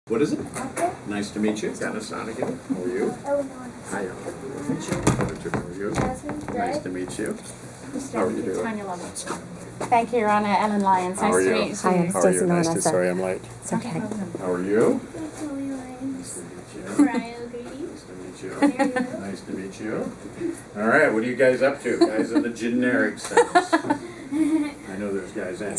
What is it? Nice to meet you. Panasonic again. How are you? Eleanor. Hi, Eleanor. How are you? Jasmine. Nice to meet you. How are you doing? Tanya Lovett. Thank you, Your Honor. Ellen Lyons. How Nice are to you? meet you. Hi, I'm How are you? Stacey Nice to. Manessa. Sorry, I'm late. It's okay. How are you? Natalie Lyons. Nice to meet you. Brian O'Grady. Nice to meet you. Nice to meet you. All right, what are you guys up to? Guys in the generic sense. I know there's guys in.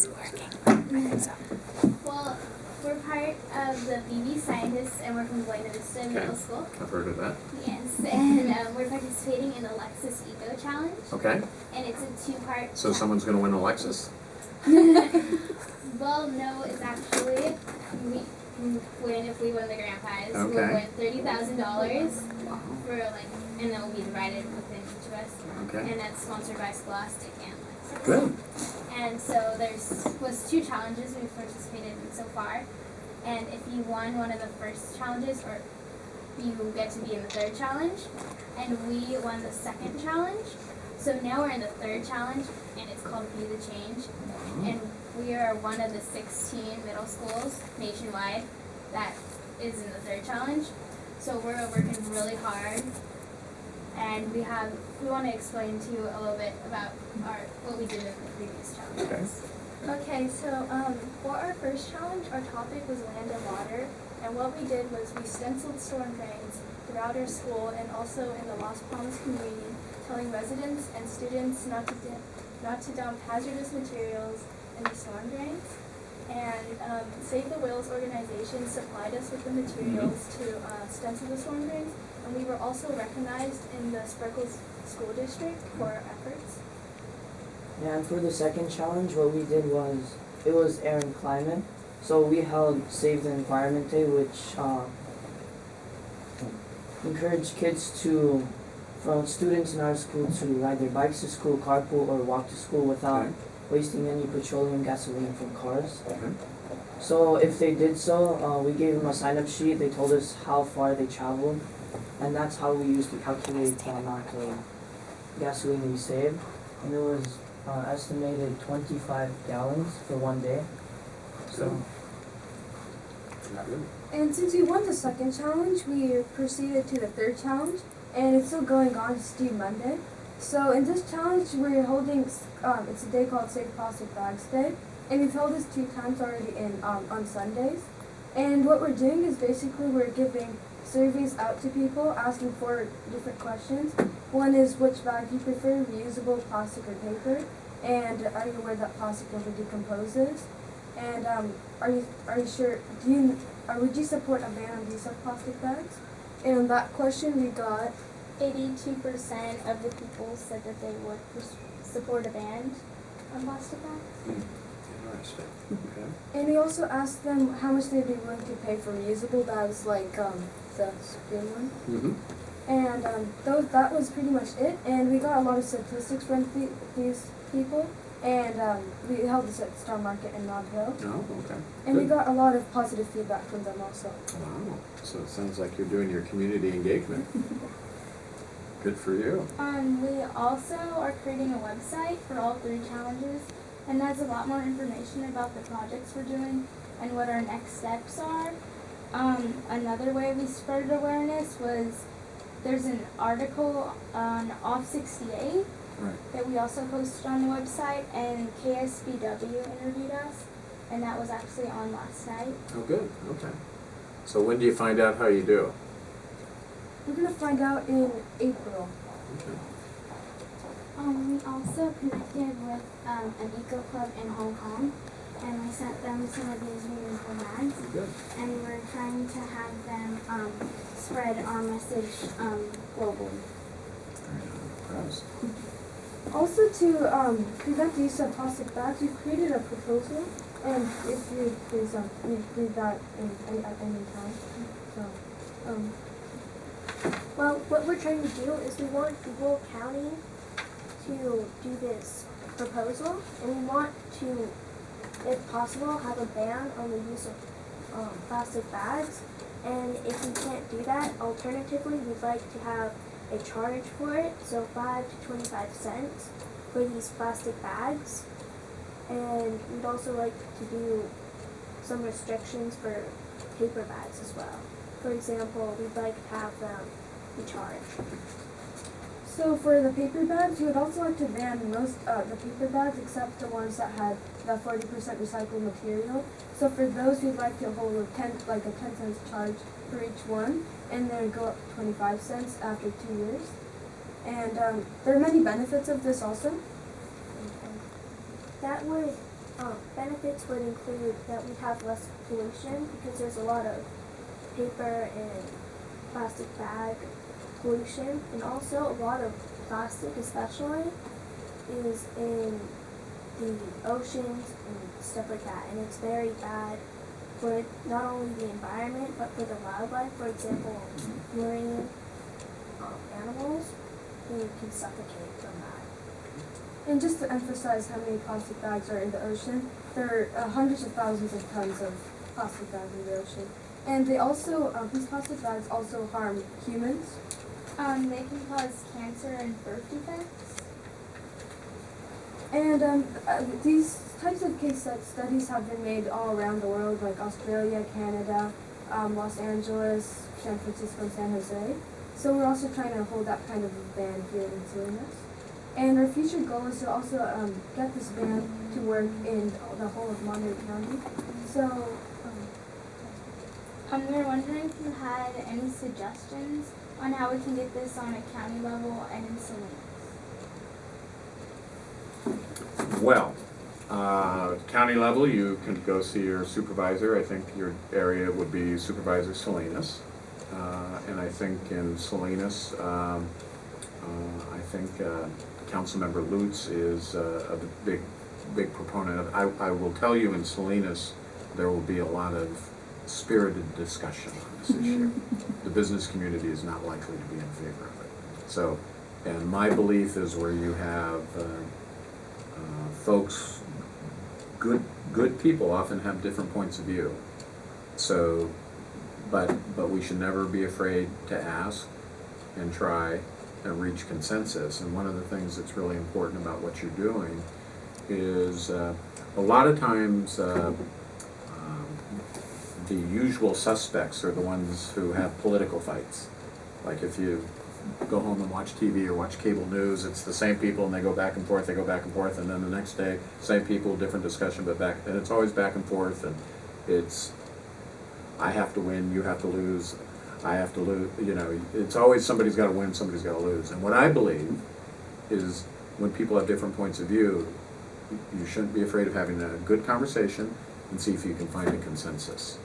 Well, we're part of the BB Scientists, and we're from Buena Vista Middle School. I've heard of that. Yes, and we're participating in the Lexus Eco Challenge, Okay. and it's a two-part. So someone's going to win a Lexus? Well, no, it's actually we win if we win the grand prize. Okay. We'll win $30,000 for and then will be divided within each of us. Okay. And that's sponsored by Scholastic and Lexus. Good. And so was two challenges we've participated in so far. And if you won one of the first challenges, or you get to be in the third challenge. And we won the second challenge. So now we're in the third challenge, and it's called Be the Change. And we are one of the 16 middle schools nationwide that is in the third challenge. So we're working really hard. And we want to explain to you a little bit about what we did in the previous challenges. Okay, so for our first challenge, our topic was land and water, and what we did was we stenciled storm drains throughout our school and also in the Lost Palms community, telling residents and students not to dump hazardous materials in the storm drains. And Save the Whales organization supplied us with the materials to stencil the storm drains, and we were also recognized in the Sparkles School District for our efforts. Yeah, and for the second challenge, what we did was, it was air and climate. So we held Save the Environment Day, which encouraged kids from students in our school to ride their bikes to school, carpool, or walk to school without wasting any petroleum gasoline from cars. So if they did so, we gave them a sign-up sheet. They told us how far they traveled, and that's how we used to calculate the amount of gasoline we saved. And it was estimated 25 gallons for one day. So. And since we won the second challenge, we proceeded to the third challenge, and it's still going on. It's due Monday. So in this challenge, we're holding, it's a day called Save Plastic Bags Day, and we've held this 2 times already on Sundays. And what we're doing is basically we're giving surveys out to people, asking 4 different questions. One is, which bag do you prefer, reusable, plastic, or paper? And are you aware that plastic never decomposes? And are you sure? Would you support a ban on the use of plastic bags? And on that question, we got 82% of the people said that they would support a ban on plastic bags. Interesting. Okay. And we also asked them how much they'd be willing to pay for reusable bags, like the green one. And that was pretty much it. And we got a lot of statistics from these people. And we held this at Star Market in Nob Hill. Oh, okay. And Good. we got a lot of positive feedback from them also. Wow. So it sounds like you're doing your community engagement. Good for you. We also are creating a website for all 3 challenges, and that's a lot more information about the projects we're doing and what our next steps are. Another way we spread awareness was there's an article on Off 68 that we also posted on the website, and KSBW interviewed us, and that was actually on last night. Oh, good. Okay. So when do you find out how you do? We're going to find out in April. Okay. We also connected with an eco club in Hong Kong, and we sent them some of these reusable bags. Good. And we're trying to have them spread our message globally. Also, to prevent the use of plastic bags, we've created a proposal, and if you please read that at any time. So, Well, what we're trying to do is we want the whole county to do this proposal, and we want to, if possible, have a ban on the use of plastic bags. And if we can't do that, alternatively, we'd like to have a charge for it, so 5 to 25 cents for these plastic bags. And we'd also like to do some restrictions for paper bags as well. For example, we'd like to have them recharged. So for the paper bags, you would also like to ban most the paper bags except the ones that had the 40% recycled material. So for those, we'd like to hold a 10 cents charge for each one, and then go up to 25 cents after 2 years. And there are many benefits of this also. That would, benefits would include that we have less pollution because there's a lot of paper and plastic bag pollution, and also a lot of plastic especially is in the oceans and stuff like that, and it's very bad for not only the environment but for the wildlife. For example, marine animals who can suffocate from that. And just to emphasize how many plastic bags are in the ocean, there are hundreds of thousands of tons of plastic bags in the ocean. And they also, these plastic bags also harm humans. They can cause cancer and birth defects. And these types of case studies have been made all around the world, like Australia, Canada, Los Angeles, San Francisco, and San Jose. So we're also trying to hold that kind of a ban here in Salinas. And our future goal is to also get this ban to work in the whole of Monterey County. So, We were wondering if you had any suggestions on how we can get this on a county level and in Salinas. Well, county level, you can go see your supervisor. I think your area would be Supervisor Salinas. And I think in Salinas, I think Councilmember Lutz is a big proponent of. I will tell you, in Salinas, there will be a lot of spirited discussion on this issue. The business community is not likely to be in favor of it. So, and my belief is where you have folks, good people often have different points of view. So, but we should never be afraid to ask and try and reach consensus. And one of the things that's really important about what you're doing is a lot of times the usual suspects are the ones who have political fights. Like if you go home and watch TV or watch cable news, it's the same people and they go back and forth, and then the next day, same people, different discussion, but back, and it's always back and forth, and it's, I have to win, you have to lose, I have to lose, you know, it's always somebody's got to win, somebody's got to lose. And what I believe is when people have different points of view, you shouldn't be afraid of having a good conversation and see if you can find a consensus.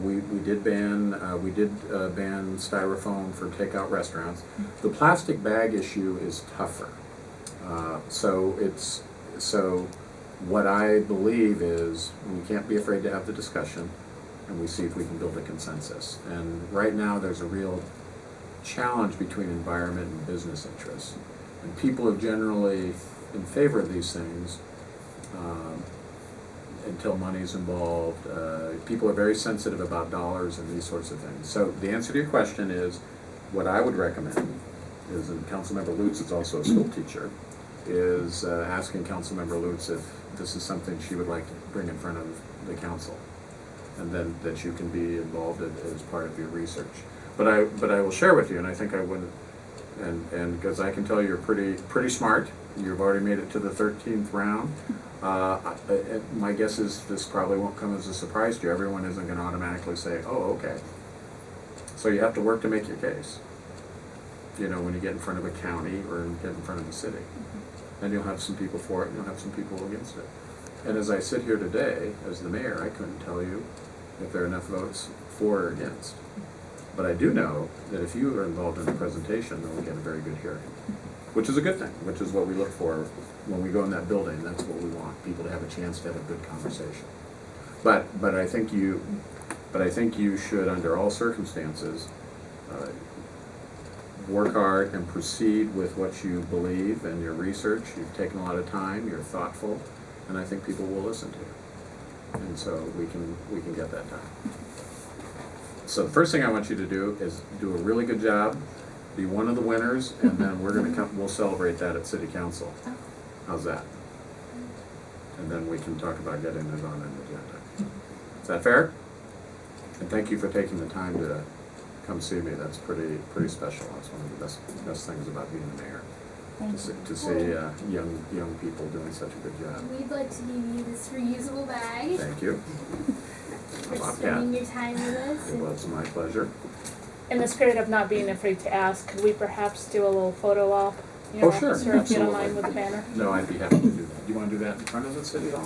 We did ban styrofoam for takeout restaurants. The plastic bag issue is tougher. So what I believe is we can't be afraid to have the discussion, and we see if we can build a consensus. And right now there's a real challenge between environment and business interests. And people are generally in favor of these things until money's involved. People are very sensitive about dollars and these sorts of things. So the answer to your question is, what I would recommend is, and Councilmember Lutz is also a school teacher, is asking Councilmember Lutz if this is something she would like to bring in front of the council, and then that you can be involved as part of your research. But I will share with you, and I think I would, and because I can tell you're pretty smart. You've already made it to the 13th round. My guess is this probably won't come as a surprise to you. Everyone isn't going to automatically say, "Oh, okay." So you have to work to make your case. You know, when you get in front of a county or get in front of a city, and you'll have some people for it, and you'll have some people against it. And as I sit here today, as the mayor, I couldn't tell you if there are enough votes for or against. But I do know that if you are involved in the presentation, then we'll get a very good hearing, which is a good thing, which is what we look for when we go in that building. That's what we want, people to have a chance to have a good conversation. But I think you should, under all circumstances, work hard and proceed with what you believe and your research. You've taken a lot of time, you're thoughtful, and I think people will listen to you. And so we can get that done. So the first thing I want you to do is do a really good job, be one of the winners, and then we'll celebrate that at City Council. How's that? And then we can talk about getting it on an agenda. Is that fair? And thank you for taking the time to come see me. That's pretty special. That's one of the best things about being the mayor. Thank To you. see young people doing such a good job. We'd like to give you this reusable bag Thank you. for Bobcat. spending your time with us. It was my pleasure. In the spirit of not being afraid to ask, could we perhaps do a little photo op? Oh, sure, Sir, if you don't absolutely. mind with the banner. No, I'd be happy to do that. You want to do that in front of the city hall?